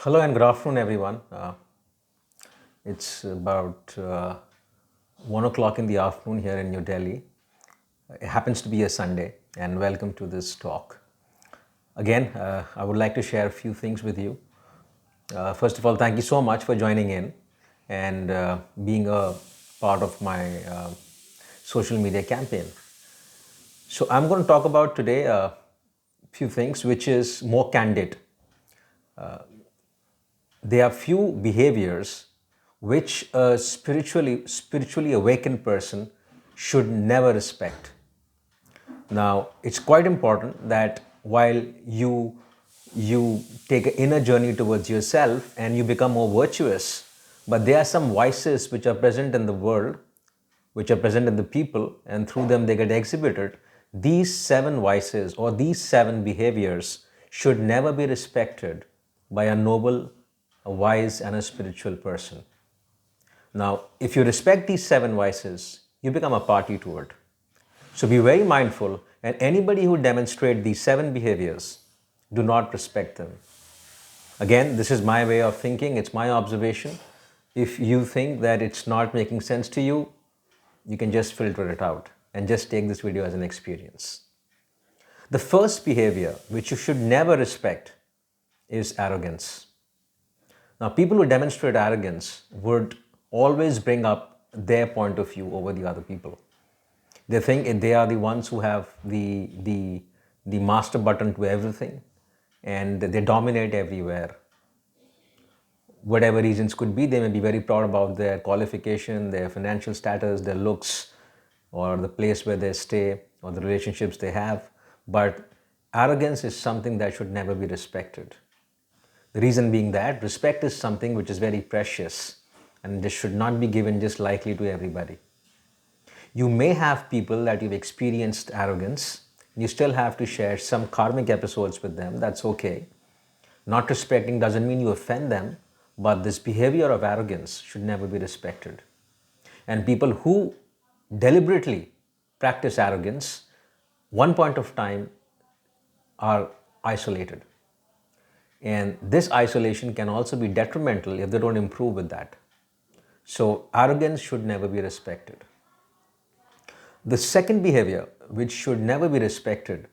Hello and good afternoon, everyone. It's about 1 o'clock in the afternoon here in New Delhi. It happens to be a Sunday, and welcome to this talk. Again, I would like to share a few things with you. First of all, thank you so much for joining in and being a part of my social media campaign. So, I'm going to talk about today a few things which is more candid. There are few behaviors which a spiritually awakened person should never respect. Now, it's quite important that while you take an inner journey towards yourself and you become more virtuous, but there are some vices which are present in the world, which are present in the people, and through them they get exhibited. These seven vices or these seven behaviors should never be respected by a noble, a wise, and a spiritual person. Now, if you respect these seven vices, you become a party to it. So be very mindful, and anybody who demonstrates these seven behaviors, do not respect them. Again, this is my way of thinking, it's my observation. If you think that it's not making sense to you, you can just filter it out and just take this video as an experience. The first behavior which you should never respect is arrogance. Now, people who demonstrate arrogance would always bring up their point of view over the other people. They think they are the ones who have the master button to everything, and they dominate everywhere. Whatever reasons could be, they may be very proud about their qualification, their financial status, their looks, or the place where they stay, or the relationships they have. But arrogance is something that should never be respected. The reason being that respect is something which is very precious, and this should not be given just lightly to everybody. You may have people that you've experienced arrogance, you still have to share some karmic episodes with them, that's okay. Not respecting doesn't mean you offend them, but this behavior of arrogance should never be respected. And people who deliberately practice arrogance, one point of time are isolated. And this isolation can also be detrimental if they don't improve with that. So arrogance should never be respected. The second behavior which should never be respected,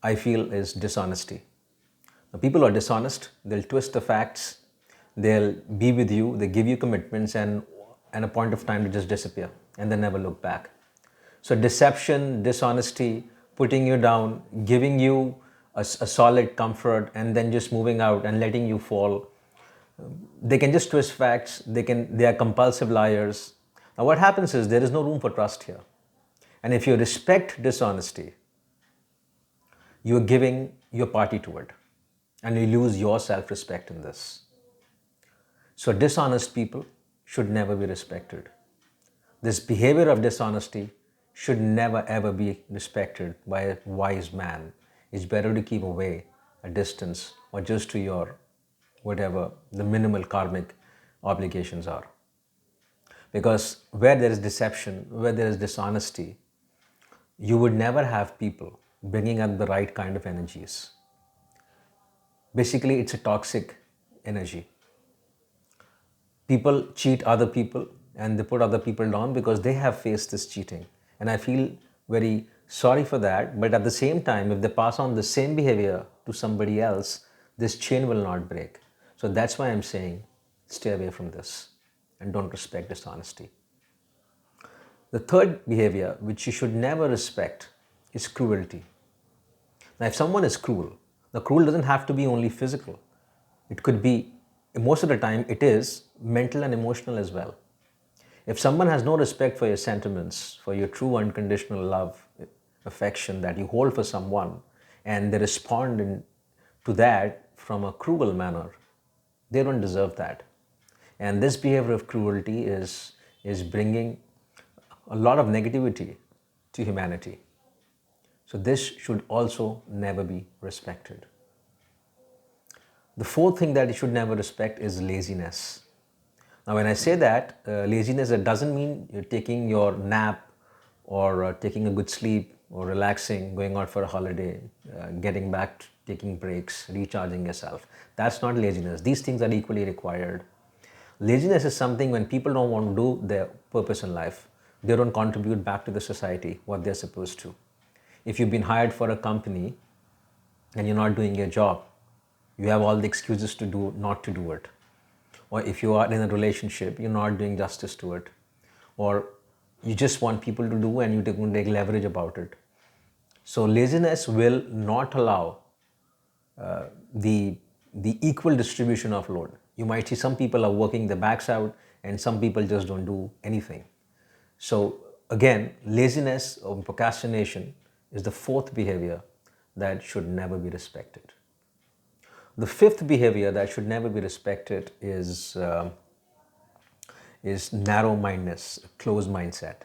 I feel, is dishonesty. Now, people are dishonest, they'll twist the facts, they'll be with you, they give you commitments, and at a point of time they just disappear and they never look back. So deception, dishonesty, putting you down, giving you a solid comfort, and then just moving out and letting you fall. They can just twist facts, they are compulsive liars. Now what happens is there is no room for trust here. And if you respect dishonesty, you are giving your party to it, and you lose your self-respect in this. So dishonest people should never be respected. This behavior of dishonesty should never ever be respected by a wise man. It's better to keep away, a distance, or just to your whatever the minimal karmic obligations are. Because where there is deception, where there is dishonesty, you would never have people bringing up the right kind of energies. Basically, it's a toxic energy. People cheat other people and they put other people down because they have faced this cheating. And I feel very sorry for that. But at the same time, if they pass on the same behavior to somebody else, this chain will not break. So that's why I'm saying stay away from this and don't respect dishonesty. The third behavior which you should never respect is cruelty. Now, if someone is cruel, the cruel doesn't have to be only physical. It could be, most of the time, it is mental and emotional as well. If someone has no respect for your sentiments, for your true unconditional love, affection that you hold for someone, and they respond to that from a cruel manner, they don't deserve that. And this behavior of cruelty is bringing a lot of negativity to humanity. So this should also never be respected. The fourth thing that you should never respect is laziness. Now, when I say that, laziness, it doesn't mean you're taking your nap or taking a good sleep or relaxing, going out for a holiday, getting back, taking breaks, recharging yourself. That's not laziness. These things are equally required. Laziness is something when people don't want to do their purpose in life, they don't contribute back to the society what they're supposed to. If you've been hired for a company and you're not doing your job, you have all the excuses to do not to do it. Or if you are in a relationship, you're not doing justice to it. Or you just want people to do and you take leverage about it. So laziness will not allow the equal distribution of load. You might see some people are working their backs out and some people just don't do anything. So again, laziness or procrastination is the fourth behavior that should never be respected. The fifth behavior that should never be respected is narrow-mindedness, a closed mindset.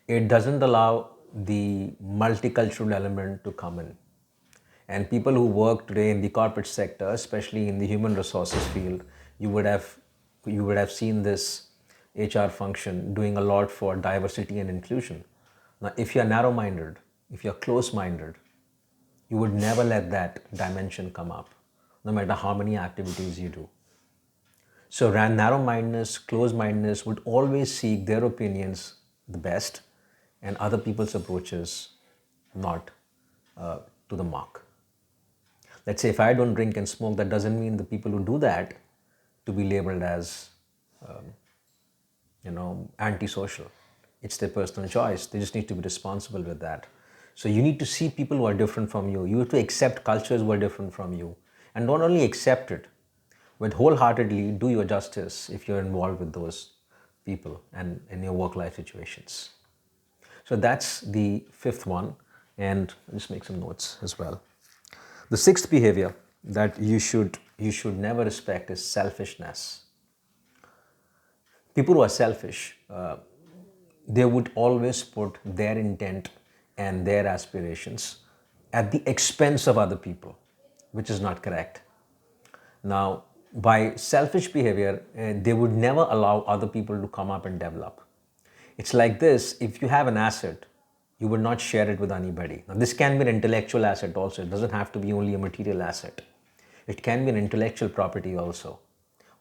It doesn't allow the multicultural element to come in. And people who work today in the corporate sector, especially in the human resources field, you would have seen this HR function doing a lot for diversity and inclusion. Now, if you're narrow-minded, if you're close-minded, you would never let that dimension come up, no matter how many activities you do. So narrow-mindedness, close-mindedness would always seek their opinions the best and other people's approaches not to the mark. Let's say if I don't drink and smoke, that doesn't mean the people who do that to be labeled as, antisocial. It's their personal choice. They just need to be responsible with that. So you need to see people who are different from you. You have to accept cultures who are different from you. And not only accept it, but wholeheartedly do your justice if you're involved with those people and in your work-life situations. So that's the fifth one. And I'll just make some notes as well. The sixth behavior that you should never respect is selfishness. People who are selfish, they would always put their intent and their aspirations at the expense of other people, which is not correct. Now, by selfish behavior, they would never allow other people to come up and develop. It's like this: if you have an asset, you would not share it with anybody. Now, this can be an intellectual asset also. It doesn't have to be only a material asset. It can be an intellectual property also.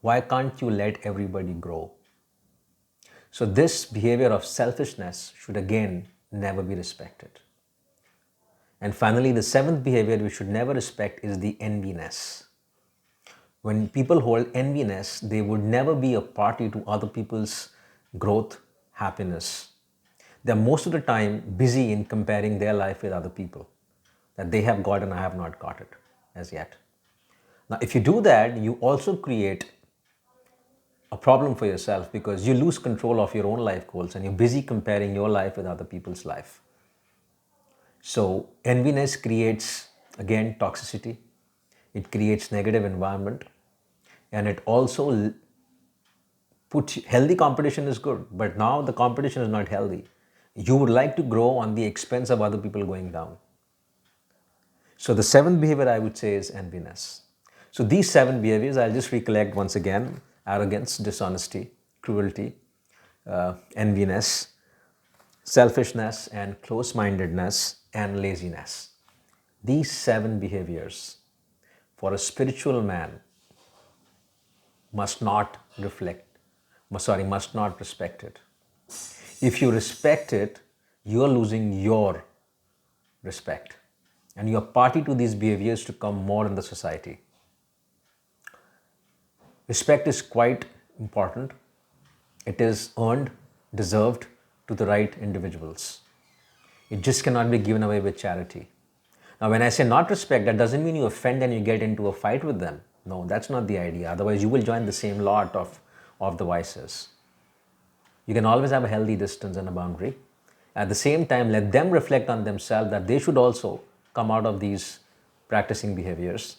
Why can't you let everybody grow? So this behavior of selfishness should again never be respected. And finally, the seventh behavior we should never respect is the enviness. When people hold enviness, they would never be a party to other people's growth, happiness. They're most of the time busy in comparing their life with other people, that they have got and I have not got it as yet. Now, if you do that, you also create a problem for yourself because you lose control of your own life goals and you're busy comparing your life with other people's life. So enviness creates, again, toxicity. It creates negative environment, and it also puts, healthy competition is good, but now the competition is not healthy. You would like to grow on the expense of other people going down. So the seventh behavior I would say is enviness. So these seven behaviors, I'll just recollect once again: arrogance, dishonesty, cruelty, enviness, selfishness, and close-mindedness, and laziness. These seven behaviors for a spiritual man must not respect it. If you respect it, you are losing your respect. And you are party to these behaviors to come more in the society. Respect is quite important. It is earned, deserved to the right individuals. It just cannot be given away with charity. Now, when I say not respect, that doesn't mean you offend and you get into a fight with them. No, that's not the idea. Otherwise, you will join the same lot of the vices. You can always have a healthy distance and a boundary. At the same time, let them reflect on themselves that they should also come out of these practicing behaviors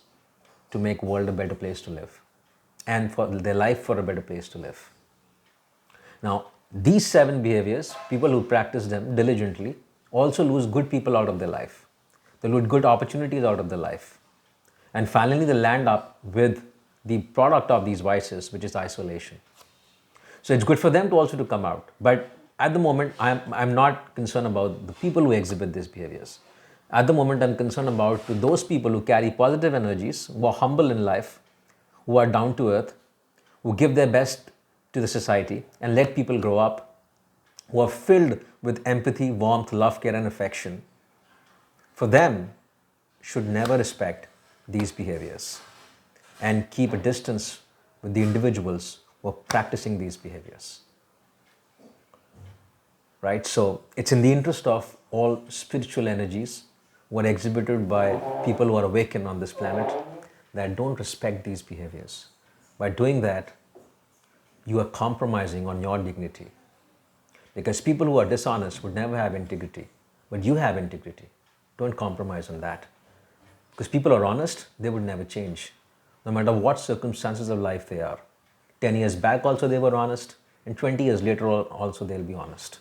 to make the world a better place to live and for their life for a better place to live. Now, these seven behaviors, people who practice them diligently also lose good people out of their life. They lose good opportunities out of their life. And finally, they land up with the product of these vices, which is isolation. So it's good for them to also to come out. But at the moment, I'm not concerned about the people who exhibit these behaviors. At the moment, I'm concerned about to those people who carry positive energies, who are humble in life, who are down to earth, who give their best to the society and let people grow up, who are filled with empathy, warmth, love, care, and affection. For them, should never respect these behaviors and keep a distance with the individuals who are practicing these behaviors. Right? So it's in the interest of all spiritual energies who are exhibited by people who are awakened on this planet that don't respect these behaviors. By doing that, you are compromising on your dignity. Because people who are dishonest would never have integrity, but you have integrity. Don't compromise on that. Because people are honest, they would never change, no matter what circumstances of life they are. 10 years back also they were honest, and 20 years later also they'll be honest.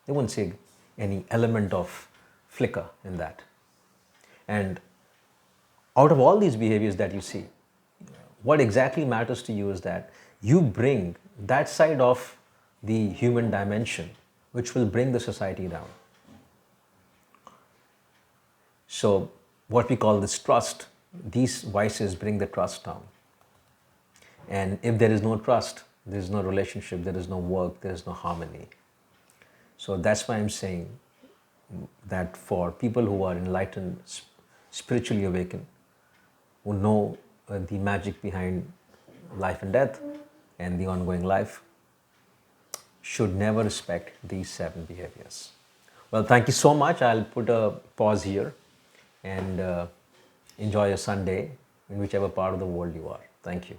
They won't see any element of flicker in that. And out of all these behaviors that you see, what exactly matters to you is that you bring that side of the human dimension which will bring the society down. So, what we call this trust, these vices bring the trust down. And if there is no trust, there is no relationship, there is no work, there is no harmony. So, that's why I'm saying that for people who are enlightened, spiritually awakened, who know the magic behind life and death and the ongoing life, should never respect these 7 behaviors. Well, thank you so much. I'll put a pause here and enjoy your Sunday in whichever part of the world you are. Thank you.